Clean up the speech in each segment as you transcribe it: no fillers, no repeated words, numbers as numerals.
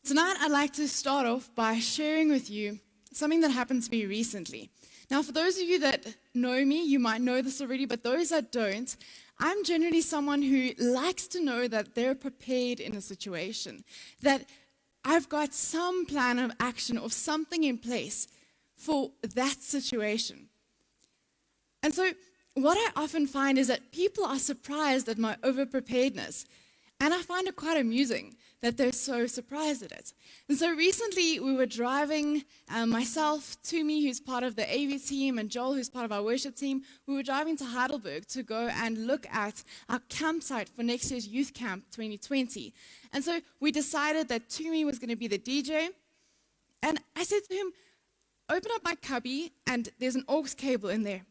Tonight, I'd like to start off by sharing with you something that happened to me recently. Now, for those of you that know me, you might know this already, but those that don't, I'm generally someone who likes to know that they're prepared in a situation, that I've got some plan of action or something in place for that situation. And so, what I often find is that people are surprised at my over-preparedness, and I find it quite amusing that they're so surprised at it. And so recently we were driving, myself, Tumi, who's part of the AV team, and Joel, who's part of our worship team, we were driving to Heidelberg to go and look at our campsite for next year's Youth Camp 2020. And so we decided that Tumi was going to be the DJ, and I said to him, open up my cubby, and there's an aux cable in there.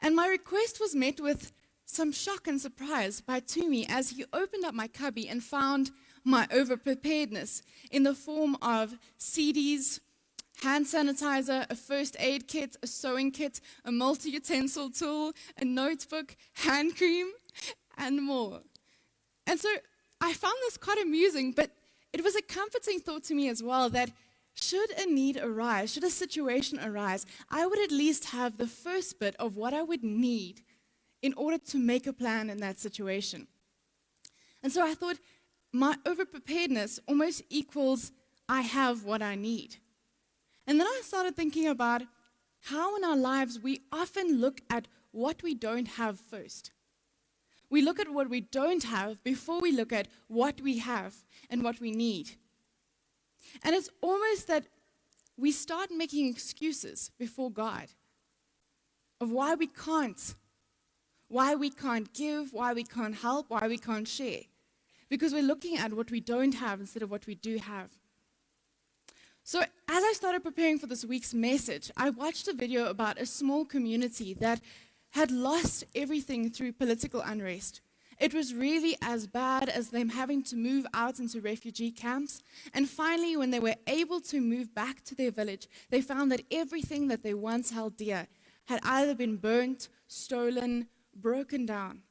And my request was met with some shock and surprise by Tumi as he opened up my cubby and found my over-preparedness in the form of CDs, hand sanitizer, a first aid kit, a sewing kit, a multi-utensil tool, a notebook, hand cream, and more. And so I found this quite amusing, but it was a comforting thought to me as well that should a need arise, should a situation arise, I would at least have the first bit of what I would need in order to make a plan in that situation. And so I thought, my over-preparedness almost equals I have what I need. And then I started thinking about how in our lives we often look at what we don't have first. We look at what we don't have before we look at what we have and what we need. And it's almost that we start making excuses before God of why we can't give, why we can't help, why we can't share. Because we're looking at what we don't have instead of what we do have. So as I started preparing for this week's message, I watched a video about a small community that had lost everything through political unrest. It was really as bad as them having to move out into refugee camps. And finally, when they were able to move back to their village, they found that everything that they once held dear had either been burnt, stolen, broken down.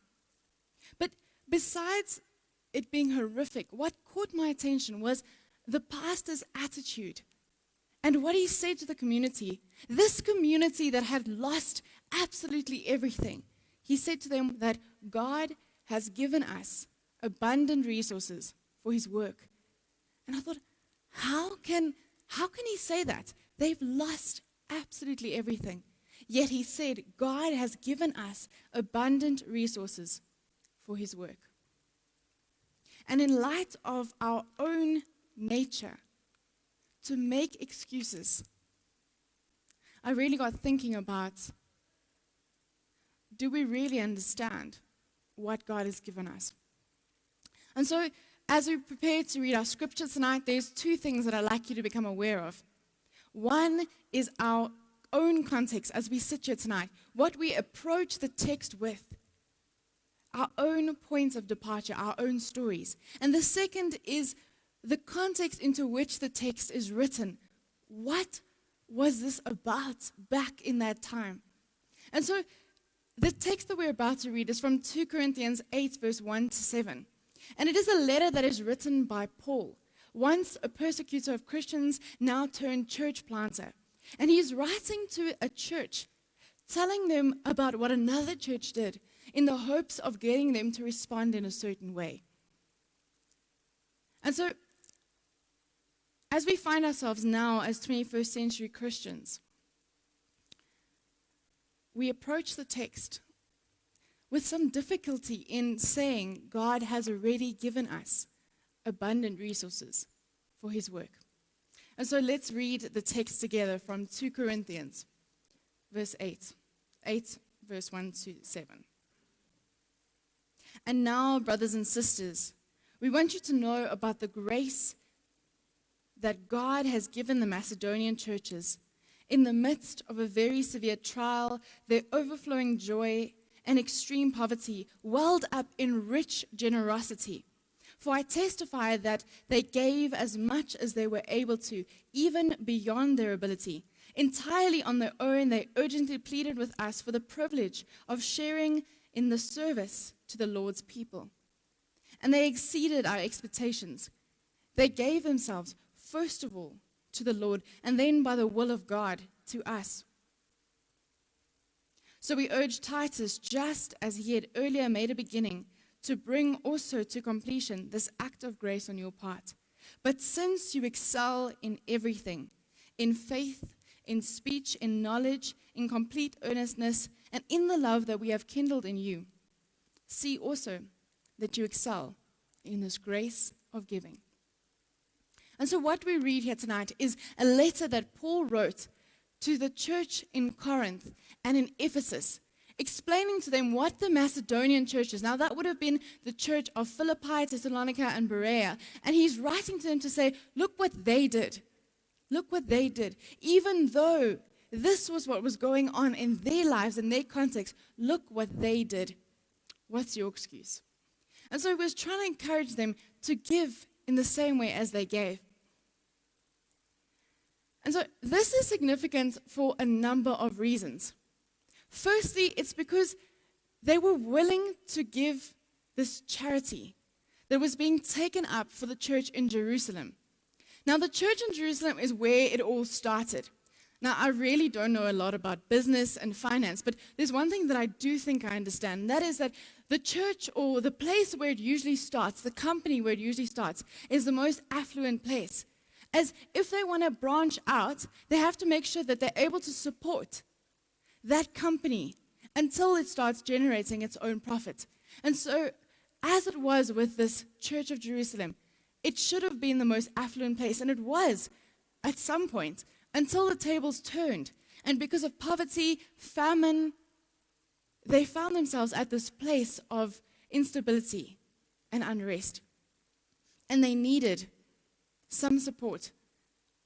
But besides it being horrific, what caught my attention was the pastor's attitude and what he said to the community. This community that had lost absolutely everything. He said to them that God has given us abundant resources for his work. And I thought, how can he say that? They've lost absolutely everything. Yet he said, God has given us abundant resources for his work. And in light of our own nature to make excuses, I really got thinking about, do we really understand what God has given us? And so, as we prepare to read our scripture tonight, there's two things that I'd like you to become aware of. One is our own context as we sit here tonight, what we approach the text with, our own points of departure, our own stories. And the second is the context into which the text is written. What was this about back in that time? And so the text that we're about to read is from 2 Corinthians 8, verse 1 to 7. And it is a letter that is written by Paul, once a persecutor of Christians, now turned church planter. And he's writing to a church, telling them about what another church did in the hopes of getting them to respond in a certain way. And so, as we find ourselves now as 21st century Christians, we approach the text with some difficulty in saying God has already given us abundant resources for his work. And so let's read the text together from 2 Corinthians, verse 8, verse 1 to 7. And now, brothers and sisters, we want you to know about the grace that God has given the Macedonian churches. In the midst of a very severe trial, their overflowing joy and extreme poverty welled up in rich generosity. For I testify that they gave as much as they were able to, even beyond their ability. Entirely on their own, they urgently pleaded with us for the privilege of sharing in the service to the Lord's people. And they exceeded our expectations. They gave themselves, first of all, to the Lord, and then by the will of God to us. So we urge Titus, just as he had earlier made a beginning, to bring also to completion this act of grace on your part. But since you excel in everything, in faith, in speech, in knowledge, in complete earnestness, and in the love that we have kindled in you, see also that you excel in this grace of giving. And so what we read here tonight is a letter that Paul wrote to the church in Corinth and in Ephesus, explaining to them what the Macedonian church is. Now, that would have been the church of Philippi, Thessalonica, and Berea. And he's writing to them to say, look what they did. Look what they did. Even though this was what was going on in their lives, in their context, look what they did. What's your excuse? And so he was trying to encourage them to give in the same way as they gave. And so this is significant for a number of reasons. Firstly, it's because they were willing to give this charity that was being taken up for the church in Jerusalem. Now, the church in Jerusalem is where it all started. Now, I really don't know a lot about business and finance, but there's one thing that I do think I understand, and that is that the church, or the place where it usually starts, the company where it usually starts, is the most affluent place. As if they want to branch out, they have to make sure that they're able to support that company until it starts generating its own profit. And so, as it was with this church of Jerusalem, it should have been the most affluent place, and it was at some point, until the tables turned. And because of poverty, famine, they found themselves at this place of instability and unrest. And they needed some support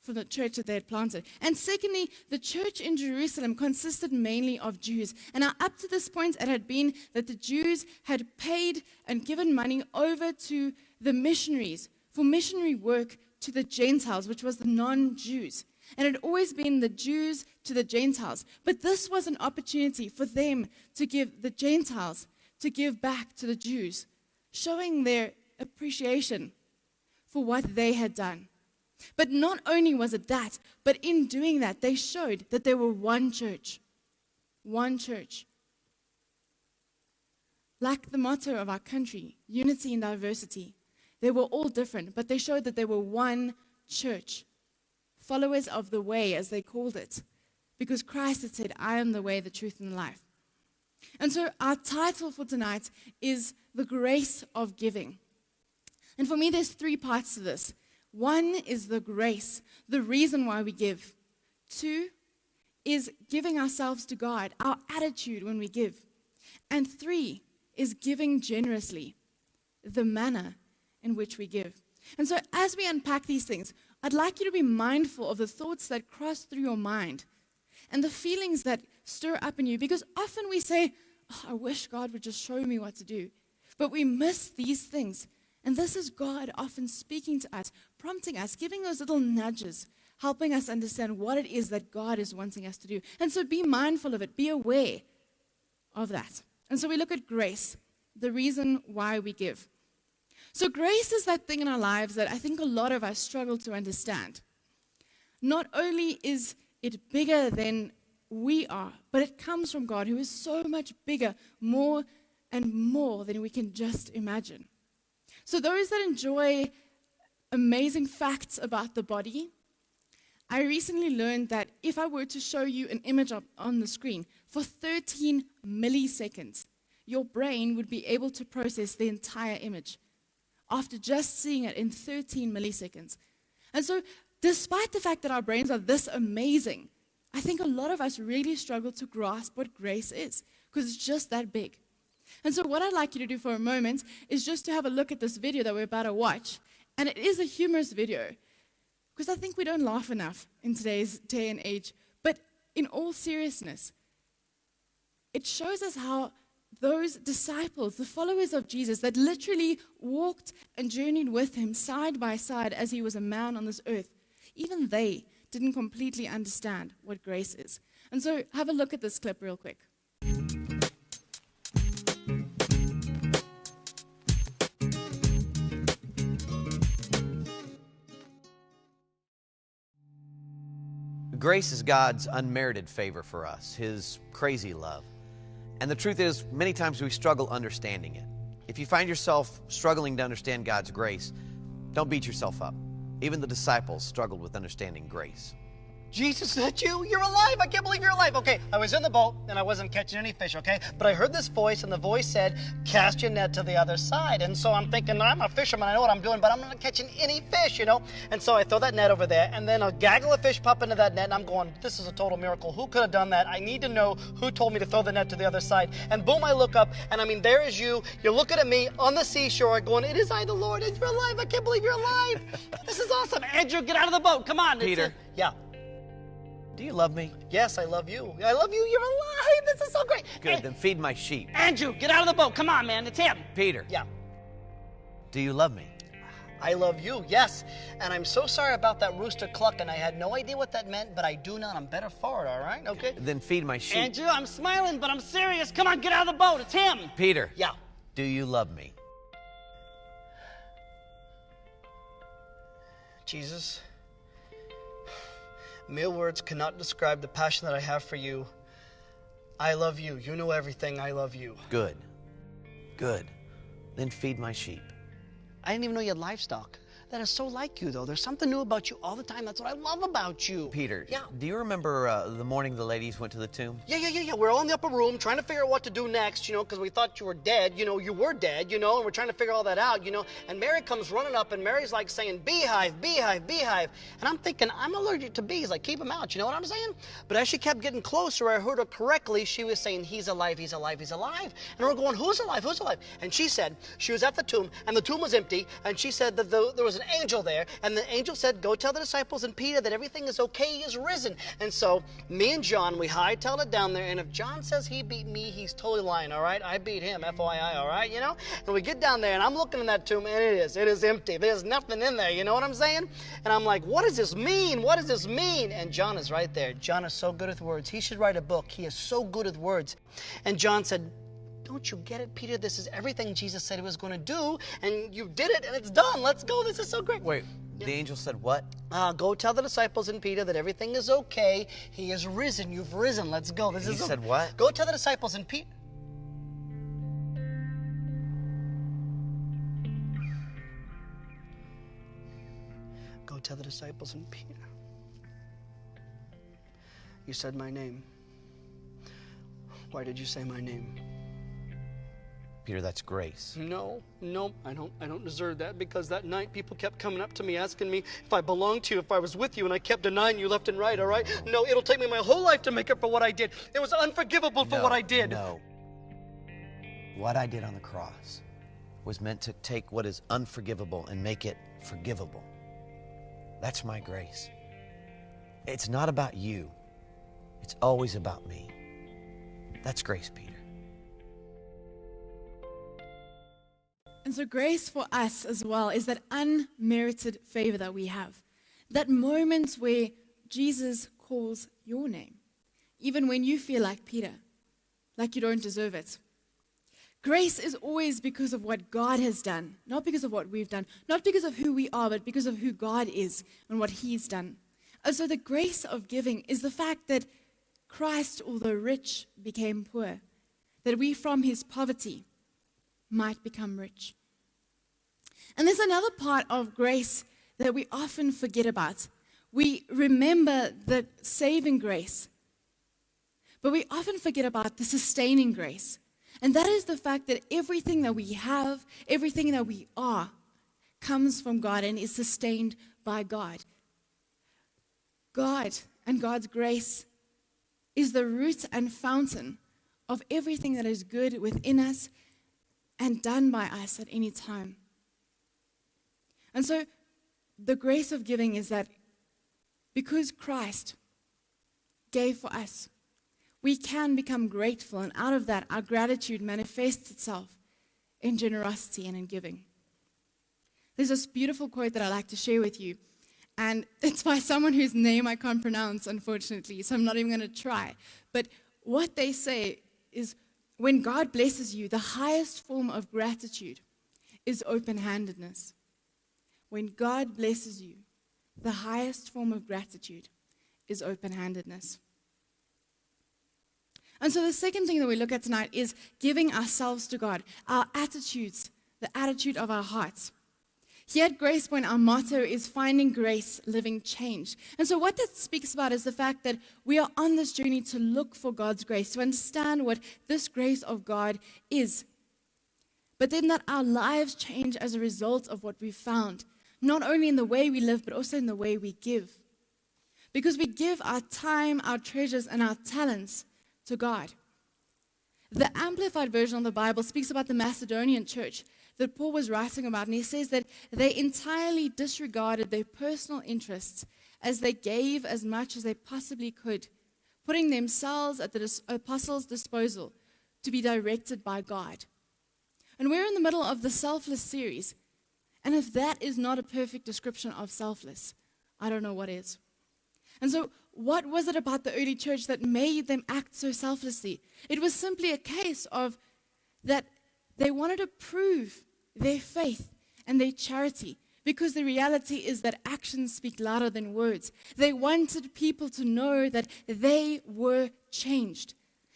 for the church that they had planted. And secondly, the church in Jerusalem consisted mainly of Jews. And now up to this point, it had been that the Jews had paid and given money over to the missionaries for missionary work to the Gentiles, which was the non-Jews. And it had always been the Jews to the Gentiles. But this was an opportunity for them to give the Gentiles to give back to the Jews, showing their appreciation for what they had done. But not only was it that, but in doing that, they showed that they were one church. One church. Like the motto of our country, unity in diversity. They were all different, but they showed that they were one church. Followers of the way, as they called it. Because Christ had said, I am the way, the truth, and the life. And so our title for tonight is The Grace of Giving. And for me, there's three parts to this. One is the grace, the reason why we give. Two is giving ourselves to God, our attitude when we give. And three is giving generously, the manner in which we give. And so as we unpack these things, I'd like you to be mindful of the thoughts that cross through your mind and the feelings that stir up in you. Because often we say, I wish God would just show me what to do. But we miss these things. And this is God often speaking to us, prompting us, giving those little nudges, helping us understand what it is that God is wanting us to do. And so be mindful of it. Be aware of that. And so we look at grace, the reason why we give. So grace is that thing in our lives that I think a lot of us struggle to understand. Not only is it bigger than we are, but it comes from God, who is so much bigger, more and more than we can just imagine. So those that enjoy amazing facts about the body, I recently learned that if I were to show you an image on the screen for 13 milliseconds, your brain would be able to process the entire image after just seeing it in 13 milliseconds. And so despite the fact that our brains are this amazing, I think a lot of us really struggle to grasp what grace is because it's just that big. And so what I'd like you to do for a moment is just to have a look at this video that we're about to watch. And it is a humorous video because I think we don't laugh enough in today's day and age. But in all seriousness, it shows us how those disciples, the followers of Jesus that literally walked and journeyed with him side by side as he was a man on this earth, even they didn't completely understand what grace is. And so have a look at this clip real quick. Grace is God's unmerited favor for us, His crazy love. And the truth is, many times we struggle understanding it. If you find yourself struggling to understand God's grace, don't beat yourself up. Even the disciples struggled with understanding grace. Jesus, is that you? You're alive. I can't believe you're alive. Okay, I was in the boat and I wasn't catching any fish, okay? But I heard this voice and the voice said, cast your net to the other side. And so I'm thinking, I'm a fisherman, I know what I'm doing, but I'm not catching any fish, you know? And so I throw that net over there and then a gaggle of fish pop into that net and I'm going, this is a total miracle. Who could have done that? I need to know who told me to throw the net to the other side. And boom, I look up and I mean, there is you. You're looking at me on the seashore going, it is I, the Lord, and you're alive. I can't believe you're alive. This is awesome. Andrew, get out of the boat. Come on. Peter. Yeah. Do you love me? Yes, I love you. I love you. You're alive. This is so great. Good, then feed my sheep. Andrew, get out of the boat. Come on, man. It's him. Peter. Yeah. Do you love me? I love you, yes. And I'm so sorry about that rooster clucking. I had no idea what that meant, but I do now. I'm better for it, all right? Okay? Then feed my sheep. Andrew, I'm smiling, but I'm serious. Come on, get out of the boat. It's him. Peter. Yeah. Do you love me? Jesus, mere words cannot describe the passion that I have for you. I love you. You know everything. I love you. Good. Good. Then feed my sheep. I didn't even know you had livestock. That is so like you, though. There's something new about you all the time. That's what I love about you. Peter, Yeah. do you remember the morning the ladies went to the tomb? Yeah. We're all in the upper room trying to figure out what to do next, you know, because we thought you were dead. You know, you were dead, you know, and we're trying to figure all that out, you know. And Mary comes running up, and Mary's like saying, beehive, beehive, beehive. And I'm thinking, I'm allergic to bees. Like, keep them out, you know what I'm saying? But as she kept getting closer, I heard her correctly. She was saying, he's alive, he's alive, he's alive. And we're going, who's alive, who's alive? And she said, she was at the tomb, and the tomb was empty, and she said that there was an angel there, and the angel said, go tell the disciples and Peter that everything is okay, he is risen. And so me and John, we hightailed it down there, and if John says he beat me, he's totally lying, all right? I beat him, FYI, all right, you know? And we get down there, and I'm looking in that tomb, and it is empty. There's nothing in there, you know what I'm saying? And I'm like, what does this mean? What does this mean? And John is right there. John is so good with words. He should write a book. He is so good with words. And John said, don't you get it, Peter? This is everything Jesus said he was going to do, and you did it, and it's done. Let's go. This is so great. Wait, the angel said what? Go tell the disciples and Peter that everything is okay. He is risen. You've risen. Let's go. He said what? Go tell the disciples and Peter. Go tell the disciples and Peter. You said my name. Why did you say my name? Peter, that's grace. No, I don't deserve that, because that night people kept coming up to me asking me if I belonged to you, if I was with you, and I kept denying you left and right, all right? No, it'll take me my whole life to make up for what I did. It was unforgivable for what I did. No. What I did on the cross was meant to take what is unforgivable and make it forgivable. That's my grace. It's not about you. It's always about me. That's grace, Peter. And so grace for us as well is that unmerited favor that we have. That moment where Jesus calls your name, even when you feel like Peter, like you don't deserve it. Grace is always because of what God has done, not because of what we've done, not because of who we are, but because of who God is and what He's done. And so the grace of giving is the fact that Christ, although rich, became poor, that we from His poverty might become rich. And there's another part of grace that we often forget about. We remember the saving grace, but we often forget about the sustaining grace. And that is the fact that everything that we have, everything that we are, comes from God and is sustained by God. God and God's grace is the root and fountain of everything that is good within us and done by us at any time. And so the grace of giving is that because Christ gave for us, we can become grateful, and out of that, our gratitude manifests itself in generosity and in giving. There's this beautiful quote that I like to share with you, and it's by someone whose name I can't pronounce, unfortunately, so I'm not even going to try. But what they say is, when God blesses you, the highest form of gratitude is open-handedness. When God blesses you, the highest form of gratitude is open-handedness. And so the second thing that we look at tonight is giving ourselves to God, our attitudes, the attitude of our hearts. Here at Gracepoint, our motto is finding grace, living change. And so what that speaks about is the fact that we are on this journey to look for God's grace, to understand what this grace of God is. But then that our lives change as a result of what we've found, not only in the way we live, but also in the way we give. Because we give our time, our treasures, and our talents to God. The Amplified version of the Bible speaks about the Macedonian church that Paul was writing about, and he says that they entirely disregarded their personal interests as they gave as much as they possibly could, putting themselves at the apostles' disposal to be directed by God. And we're in the middle of the Selfless series, and if that is not a perfect description of selfless, I don't know what is. And so what was it about the early church that made them act so selflessly? It was simply a case of that they wanted to prove their faith and their charity, because the reality is that actions speak louder than words. They wanted people to know that they were changed.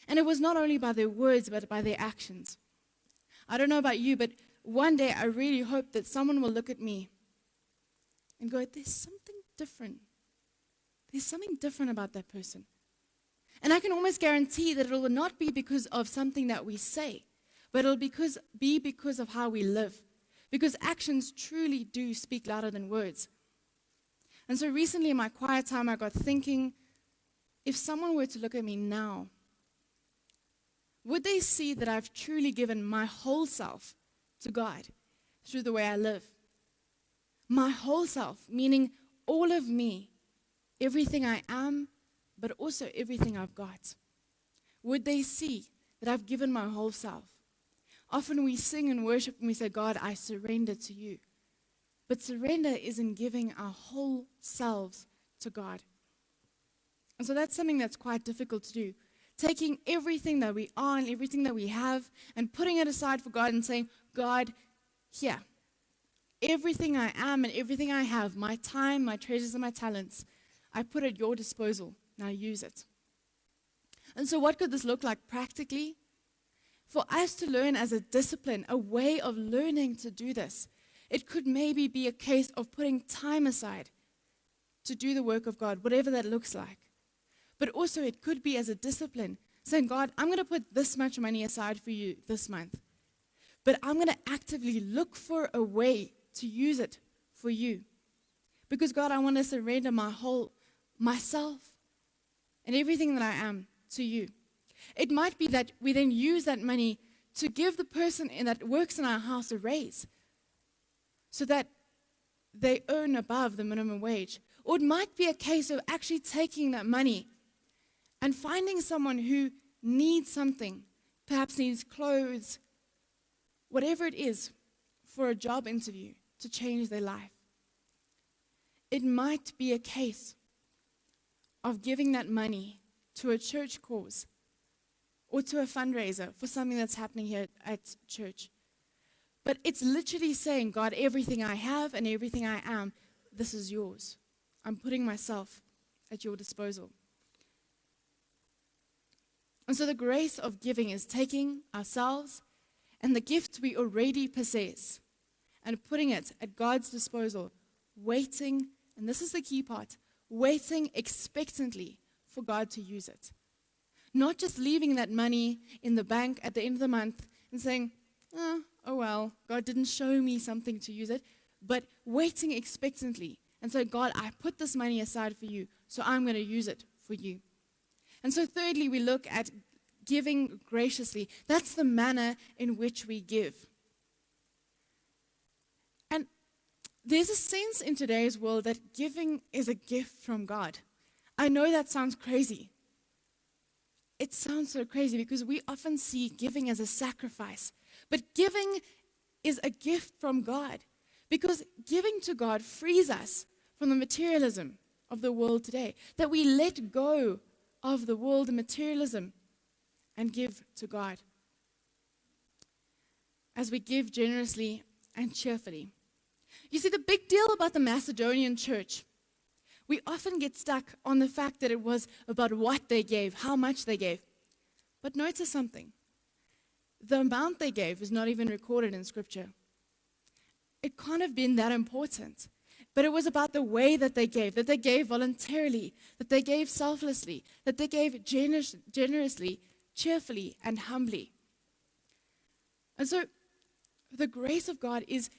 And it was not only by their words, but by their actions. I don't know about you, but one day I really hope that someone will look at me and go, there's something different. There's something different about that person. And I can almost guarantee that it will not be because of something that we say, but it'll be because of how we live. Because actions truly do speak louder than words. And so recently in my quiet time, I got thinking, if someone were to look at me now, would they see that I've truly given my whole self to God through the way I live? My whole self, meaning all of me, everything I am, but also everything I've got. Would they see that I've given my whole self? Often we sing and worship and we say, God, I surrender to you. But surrender is in giving our whole selves to God. And so that's something that's quite difficult to do. Taking everything that we are and everything that we have and putting it aside for God and saying, God, here, everything I am and everything I have, my time, my treasures and my talents, I put at your disposal. Now use it. And so what could this look like practically? For us to learn as a discipline, a way of learning to do this, it could maybe be a case of putting time aside to do the work of God, whatever that looks like. But also it could be as a discipline, saying, God, I'm going to put this much money aside for you this month. But I'm going to actively look for a way to use it for you. Because God, I want to surrender myself and everything that I am to you. It might be that we then use that money to give the person that works in our house a raise so that they earn above the minimum wage. Or it might be a case of actually taking that money and finding someone who needs something, perhaps needs clothes, whatever it is, for a job interview to change their life. It might be a case of giving that money to a church cause or to a fundraiser for something that's happening here at church. But it's literally saying, God, everything I have and everything I am, this is yours. I'm putting myself at your disposal. And so the grace of giving is taking ourselves and the gift we already possess and putting it at God's disposal, waiting, and this is the key part, waiting expectantly for God to use it. Not just leaving that money in the bank at the end of the month and saying, oh well, God didn't show me something to use it, but waiting expectantly and say, God, I put this money aside for you, so I'm going to use it for you. And so thirdly, we look at giving graciously. That's the manner in which we give. And there's a sense in today's world that giving is a gift from God. I know that sounds crazy. It sounds so crazy because we often see giving as a sacrifice. But giving is a gift from God because giving to God frees us from the materialism of the world today. That we let go of the world and materialism and give to God as we give generously and cheerfully. You see, the big deal about the Macedonian church We often get stuck on the fact that it was about what they gave, how much they gave. But notice something. The amount they gave is not even recorded in Scripture. It can't have been that important. But it was about the way that they gave voluntarily, that they gave selflessly, that they gave generously, cheerfully, and humbly. And so the grace of God is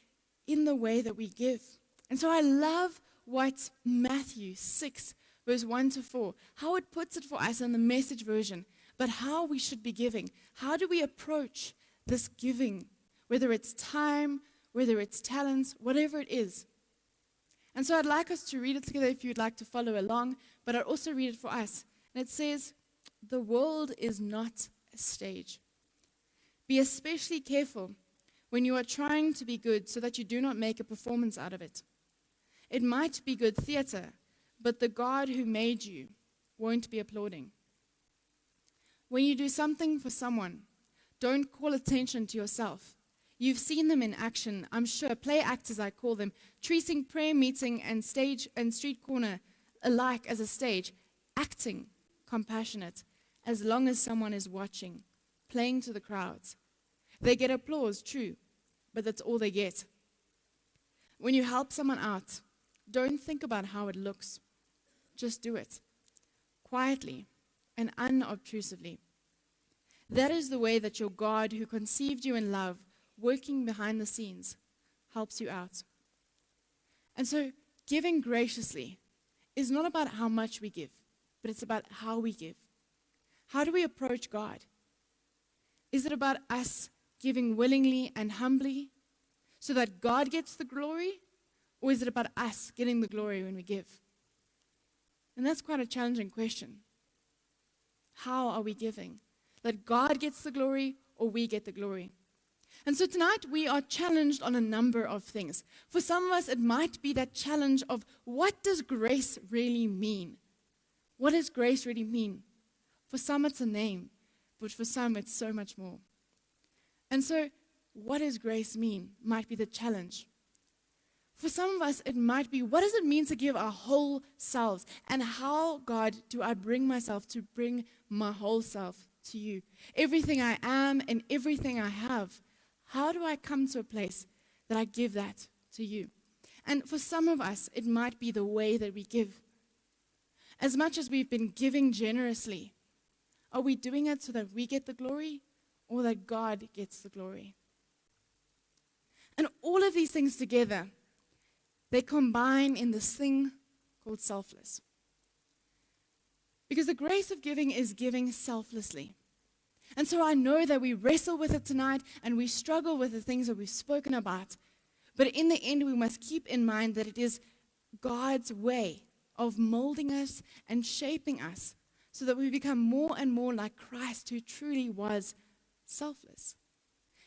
in the way that we give. And so I love what Matthew 6, verse 1 to 4, how it puts it for us in the Message version, but how we should be giving. How do we approach this giving, whether it's time, whether it's talents, whatever it is. And so I'd like us to read it together if you'd like to follow along, but I'd also read it for us. And it says, "The world is not a stage. Be especially careful when you are trying to be good so that you do not make a performance out of it. It might be good theater, but the God who made you won't be applauding. When you do something for someone, don't call attention to yourself. You've seen them in action, I'm sure, play actors I call them, treating prayer meeting and stage and street corner alike as a stage, acting compassionate as long as someone is watching, playing to the crowds. They get applause, true, but that's all they get. When you help someone out, don't think about how it looks. Just do it, quietly and unobtrusively. That is the way that your God, who conceived you in love, working behind the scenes, helps you out." And so, giving graciously is not about how much we give, but it's about how we give. How do we approach God? Is it about us giving willingly and humbly so that God gets the glory? Or is it about us getting the glory when we give? And that's quite a challenging question. How are we giving? That God gets the glory or we get the glory? And so tonight we are challenged on a number of things. For some of us, it might be that challenge of what does grace really mean? What does grace really mean? For some, it's a name, but for some, it's so much more. And so, what does grace mean? Might be the challenge. For some of us, it might be, what does it mean to give our whole selves? And how, God, do I bring myself to bring my whole self to you? Everything I am and everything I have. How do I come to a place that I give that to you? And for some of us, it might be the way that we give. As much as we've been giving generously, are we doing it so that we get the glory or that God gets the glory? And all of these things together, they combine in this thing called selfless. Because the grace of giving is giving selflessly. And so I know that we wrestle with it tonight and we struggle with the things that we've spoken about. But in the end, we must keep in mind that it is God's way of molding us and shaping us so that we become more and more like Christ, who truly was selfless.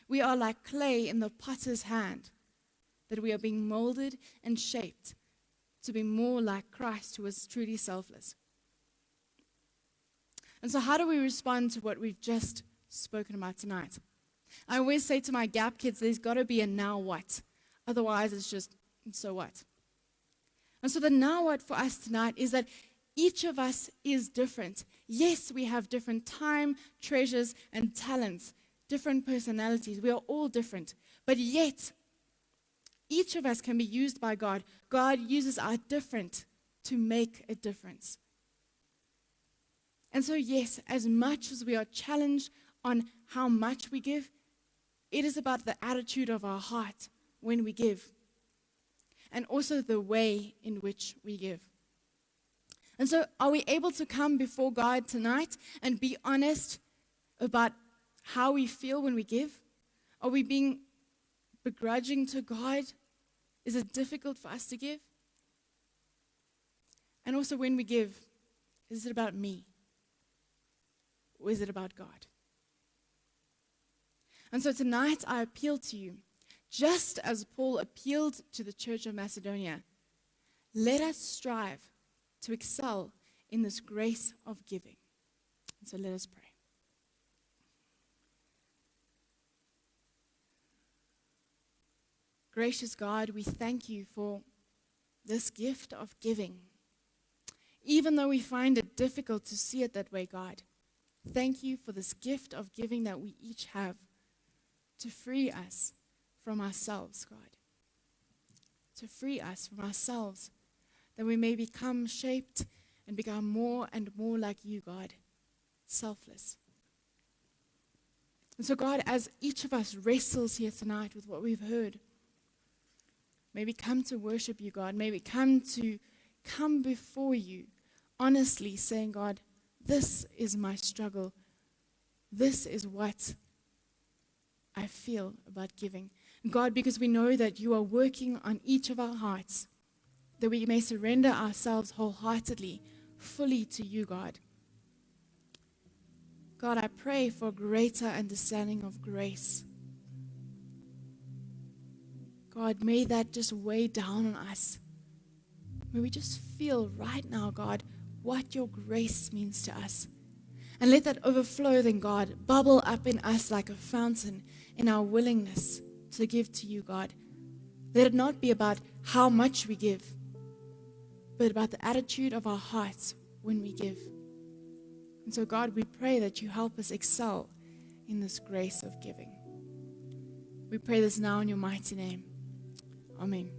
We are like clay in the potter's hand, that we are being molded and shaped to be more like Christ, who was truly selfless. And so how do we respond to what we've just spoken about tonight? I always say to my Gap kids, there's got to be a now what. Otherwise, it's just, so what? And so the now what for us tonight is that each of us is different. Yes, we have different time, treasures, and talents, different personalities. We are all different. But yet, each of us can be used by God. God uses our different to make a difference. And so, yes, as much as we are challenged on how much we give, it is about the attitude of our heart when we give, and also the way in which we give. And so, are we able to come before God tonight and be honest about how we feel when we give? Are we being begrudging to God? Is it difficult for us to give? And also, when we give, is it about me? Or is it about God? And so tonight I appeal to you, just as Paul appealed to the church of Macedonia, let us strive to excel in this grace of giving. And so let us pray. Gracious God, we thank you for this gift of giving. even though we find it difficult to see it that way, God. Thank you for this gift of giving that we each have to free us from ourselves, God. To free us from ourselves, that we may become shaped and become more and more like you, God, selfless. And so, God, as each of us wrestles here tonight with what we've heard, may we come to worship you, God. May we come before you, honestly saying, God, this is my struggle. This is what I feel about giving. God, because we know that you are working on each of our hearts, that we may surrender ourselves wholeheartedly, fully to you, God. God, I pray for greater understanding of grace. God, may that just weigh down on us. May we just feel right now, God, what your grace means to us. And let that overflow then, God, bubble up in us like a fountain in our willingness to give to you, God. Let it not be about how much we give, but about the attitude of our hearts when we give. And so, God, we pray that you help us excel in this grace of giving. We pray this now in your mighty name. Amen.